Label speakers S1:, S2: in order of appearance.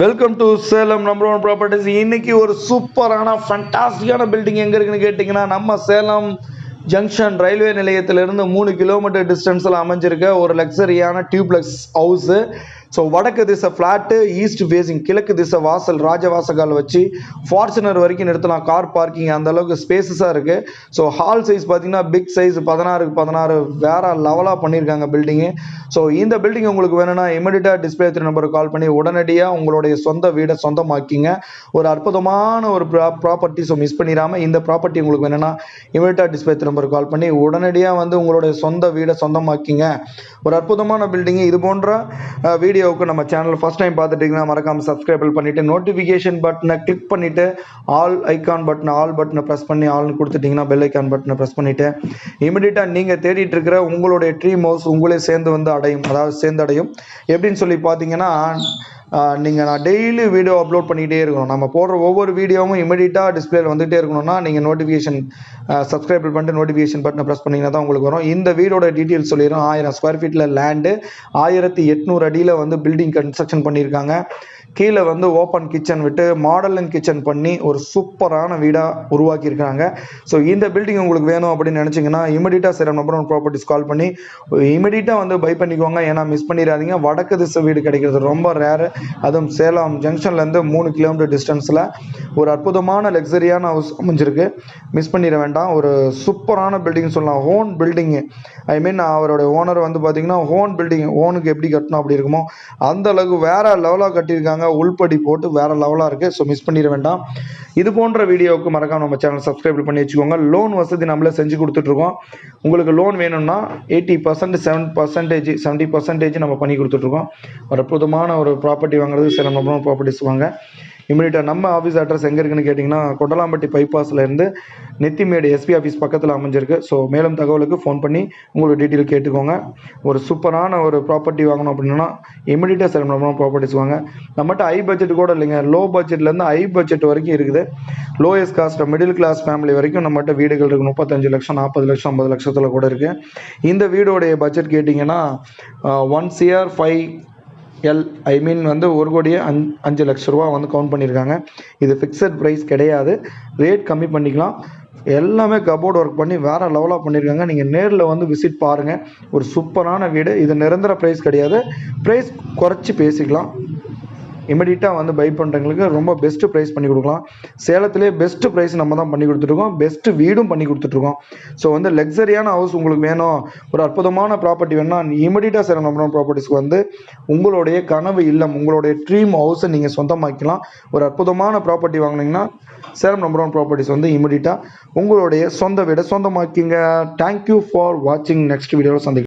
S1: Welcome to Salem number one properties. இன்னைக்கு ஒரு சூப்பரான ஃபண்டாஸ்டிக்கான பில்டிங் எங்கே இருக்குன்னு கேட்டிங்கன்னா, நம்ம சேலம் ஜங்ஷன் ரயில்வே நிலையத்திலிருந்து 3 கிலோமீட்டர் டிஸ்டன்ஸில் அமைஞ்சிருக்க ஒரு லக்ஸரியான டியூப்ளெக்ஸ் ஹவுஸு. ஸோ வடக்கு திசை ஃப்ளாட்டு, ஈஸ்ட் ஃபேஸிங், கிழக்கு திசை வாசல், ராஜவாசகால் வச்சு ஃபார்ச்சுனர் வரைக்கும் நிறுத்தலாம். கார் பார்க்கிங் அந்த அளவுக்கு ஸ்பேஸஸாக இருக்குது. ஸோ ஹால் சைஸ் பார்த்தீங்கன்னா பிக் சைஸ் 16x16 வேறு லெவலாக பண்ணியிருக்காங்க பில்டிங்கு. ஸோ இந்த பில்டிங் உங்களுக்கு வேணும்னா இமிடியட்டாக டிஸ்பிளே 3 நம்பருக்கு கால் பண்ணி உடனடியாக உங்களுடைய சொந்த வீடை சொந்தமாக்கிங்க. ஒரு அற்புதமான ஒரு ப்ராப்பர்ட்டி. ஸோ மிஸ் பண்ணிடாமல் இந்த ப்ராப்பர்ட்டி உங்களுக்கு வேணும்னா இமிடியட்டாக டிஸ்பிளே 3 நம்பருக்கு கால் பண்ணி உடனடியாக வந்து உங்களுடைய சொந்த வீடை சொந்தமாக்கிங்க. ஒரு அற்புதமான பில்டிங்கு. இது போன்ற வீடியோவுக்கு நம்ம சேனல் ஃபர்ஸ்ட் டைம் பார்த்துட்டீங்கன்னா மறக்காமல் சப்ஸ்கிரைப் பண்ணிவிட்டு நோட்டிஃபிகேஷன் பட்டனை கிளிக் பண்ணிவிட்டு ஆல் பட்டனை ப்ரெஸ் பண்ணி ஆல்னு கொடுத்துட்டிங்கன்னா பெல் ஐக்கான் பட்டனை ப்ரெஸ் பண்ணிவிட்டு இமிடியட்டாக நீங்கள் தேடிட்டு இருக்கிற உங்களுடைய ட்ரீம் ஹவுஸ் உங்களே சேர்ந்து வந்து அடையும். அதாவது சேர்ந்தடையும். எப்படின்னு சொல்லி பார்த்தீங்கன்னா, நான் டெய்லி வீடியோ அப்லோட் பண்ணிகிட்டே இருக்கணும். நம்ம போடுற ஒவ்வொரு வீடியோவும் இமிடியட்டாக டிஸ்பிளேல வந்துகிட்டே இருக்கணும்னா நீங்கள் நோட்டிஃபிகேஷன் சப்ஸ்கிரைப் பண்ணிட்டு நோட்டிஃபிகேஷன் பட்டனை ப்ரெஸ் பண்ணிங்கன்னா தான் உங்களுக்கு வரும். இந்த வீடோட டீட்டெயில்ஸ் சொல்லிடுறோம். 1000 ஸ்கொயர் ஃபீட்டில் லேண்டு, 1800 அடியில் வந்து பில்டிங் கன்ஸ்ட்ரக்ஷன் பண்ணியிருக்காங்க. கீழே வந்து ஓப்பன் கிச்சன் விட்டு மாடலன் கிச்சன் பண்ணி ஒரு சூப்பரான வீடாக உருவாக்கியிருக்காங்க. ஸோ இந்த பில்டிங் உங்களுக்கு வேணும் அப்படின்னு நினச்சிங்கன்னா இமிடியட்டாக Salem number one properties call பண்ணி இமிடியட்டாக வந்து பை பண்ணிக்கோங்க. ஏன்னா மிஸ் பண்ணிடாதீங்க. வடக்கு திசை வீடு கிடைக்கிறது ரொம்ப ரேரு. அதுவும் சேலம் ஜங்ஷன்லேருந்து 3 கிலோமீட்டர் டிஸ்டன்ஸில் ஒரு அற்புதமான லக்ஸரியான ஹவுஸ் அமைஞ்சிருக்கு. மிஸ் பண்ணிட வேண்டாம். ஒரு சூப்பரான பில்டிங் சொல்லலாம். Own building. அவரோட ஓனர் வந்து பார்த்தீங்கன்னா ஓன் பில்டிங், ஓனுக்கு எப்படி கட்டணும் அப்படி இருக்குமோ அந்த அளவுக்கு வேறு லெவலாக கட்டியிருக்காங்க. உள்படி போட்டு வேறு லெவலாக இருக்குது. ஸோ மிஸ் பண்ணிட வேண்டாம். இது போன்ற வீடியோவுக்கு மறக்காம நம்ம சேனல் சப்ஸ்கிரைப் பண்ணி வச்சுக்கோங்க. லோன் வசதி நம்மளே செஞ்சு கொடுத்துட்ருக்கோம். உங்களுக்கு லோன் வேணும்னா 80% 70% நம்ம பண்ணி கொடுத்துட்ருக்கோம். ஒரு அற்புதமான ஒரு ப்ராப்பர்ட்டி வாங்குறது சேலம் நம்பர் ஒன் ப்ராப்பர்ட்டிஸ் வாங்க. இமீடியட்டாக நம்ம ஆஃபீஸ் அட்ரஸ் எங்கே இருக்குன்னு கேட்டிங்கன்னா, கொட்டலாம்பட்டி பைபாஸில் இருந்து நெத்திமேடு எஸ்பி ஆஃபீஸ் பக்கத்தில் அமைஞ்சிருக்கு. ஸோ மேலும் தகவலுக்கு ஃபோன் பண்ணி உங்களுக்கு டீட்டெயில் கேட்டுக்கோங்க. ஒரு சூப்பரான ஒரு ப்ராப்பர்ட்டி வாங்கணும் அப்படின்னா இமீடியட்டாக சேலம் நம்பர் ஒன் ப்ராப்பர்ட்டிஸ் வாங்க. நம்மகிட்ட ஹை பட்ஜெட் கூட இல்லைங்க. லோ பட்ஜெட்லேருந்து ஹை பட்ஜெட் வரைக்கும் இருக்குது. Lowest cost middle class family வரைக்கும் நம்மகிட்ட வீடுகள் இருக்குது. 35 லட்சம், 40 லட்சம், 50 லட்சத்தில் கூட இருக்குது. இந்த வீடோடைய பட்ஜெட் கேட்டிங்கன்னா 1 CR 5L வந்து 1,05,00,000 ரூபா வந்து கவுண்ட் பண்ணியிருக்காங்க. இது ஃபிக்ஸட் ப்ரைஸ் கிடையாது. ரேட் கம்மி பண்ணிக்கலாம். எல்லாமே கபோர்டு ஒர்க் பண்ணி வேறு லெவலாக பண்ணியிருக்காங்க. நீங்கள் நேரில் வந்து விசிட் பாருங்கள். ஒரு சூப்பரான வீடு. இது நிரந்தர ப்ரைஸ் கிடையாது. ப்ரைஸ் குறைச்சி பேசிக்கலாம். இமிடியட்டாக வந்து பை பண்ணுறவங்களுக்கு ரொம்ப பெஸ்ட்டு ப்ரைஸ் பண்ணி கொடுக்கலாம். சேலத்திலே பெஸ்ட்டு ப்ரைஸ் நம்ம தான் பண்ணி கொடுத்துட்ருக்கோம். பெஸ்ட்டு வீடும் பண்ணி கொடுத்துட்ருக்கோம். ஸோ வந்து லக்ஸரியான ஹவுஸ் உங்களுக்கு வேணும், ஒரு அற்புதமான ப்ராப்பர்ட்டி வேணும்னா இமிடியட்டாக சேலம் நம்பர் ஒன் ப்ராப்பர்ட்டிஸ்க்கு வந்து உங்களுடைய கனவு இல்லம், உங்களுடைய ட்ரீம் ஹவுஸை நீங்கள் சொந்தமாக்கலாம். ஒரு அற்புதமான ப்ராப்பர்ட்டி வாங்கினீங்கன்னா சேலம் நம்பர் ஒன் ப்ராப்பர்ட்டிஸ் வந்து இமிடியட்டாக உங்களுடைய சொந்த வீடை சொந்தமாக்கிங்க. தேங்க்யூ ஃபார் வாட்சிங். நெக்ஸ்ட் வீடியோவில் சந்திக்கலாம்.